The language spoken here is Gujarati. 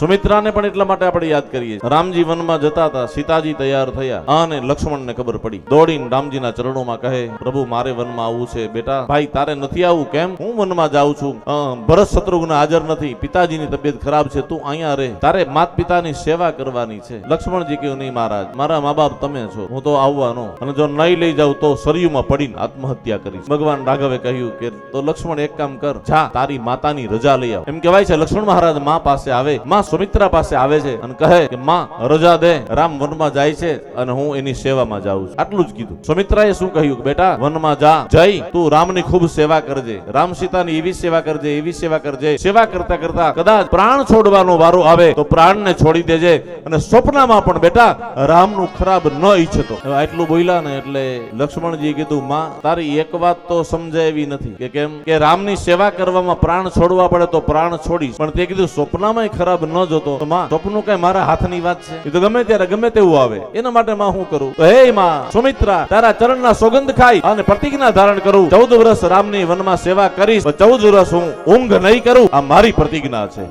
સુમિત્રાને પણ એટલા માટે આપણે યાદ કરીએ. રામજી વનમાં જતા હતા, સીતાજી તૈયાર થયા અને લક્ષ્મણને ખબર પડી. દોડીને રામજીના ચરણોમાં કહે, પ્રભુ મારે વનમાં આવવું છે. બેટા ભાઈ તારે નથી આવવું કેમ? હું વનમાં જાઉં છું. ભરત શત્રુઘ્ન હાજર નથી, પિતાજીની તબિયત ખરાબ છે, તું અહીંયા રહે, તારે માત પિતાની સેવા કરવાની છે. લક્ષ્મણજી કહ્યું, નહીં મહારાજ, મારા મા બાપ તમે છો, હું તો આવવાનો, અને જો નહીં લઈ જાઉં તો સરયુમાં પડીને આત્મહત્યા કરીશ. ભગવાન રાઘવે કહ્યું કે તો લક્ષ્મણ એક કામ કર, જા તારી માતાની રજા લઈ આવ. એમ કહેવાય છે લક્ષ્મણ મહારાજ મા પાસે આવે, માં સુમિત્રા પાસે આવે છે અને કહે કે માં રજા દે, રામ વનમાં જાય છે અને હું એની સેવામાં જાઉં છું. આટલું જ કીધું. સુમિત્રાએ શું કહ્યું? બેટા વનમાં જા, જઈ તું રામની ખૂબ સેવા કરજે, રામ સીતાની એવી સેવા કરજે, એવી સેવા કરજે. સેવા કરતા કરતા કદાચ પ્રાણ છોડવાનો વારો આવે તો પ્રાણને છોડી દેજે, અને સ્વપ્નમાં પણ બેટા રામનું ખરાબ ન ઈચ્છતો. આટલું બોલ્યા ને એટલે લક્ષ્મણજી કીધું, માં તારી એક વાત તો સમજાય એવી નથી કે કેમ કે રામની સેવા કરવામાં પ્રાણ છોડવા પડે તો પ્રાણ છોડીશ, પણ તે કીધું સ્વપ્નમાં ખરાબ ન જોતો. તો માં સ્વપ્ન કઈ મારા હાથની વાત છે? એ તો ગમે ત્યારે ગમે તેવું આવે, એના માટે માં હું કરું? તો હે માં સુમિત્રા, તારા ચરણના સોગંદ ખાઈ અને પ્રતિજ્ઞા ધારણ કરું, 14 વર્ષ રામની વનમાં સેવા કરીશ, 14 વર્ષ હું ઊંઘ નહીં કરું, આ મારી પ્રતિજ્ઞા છે.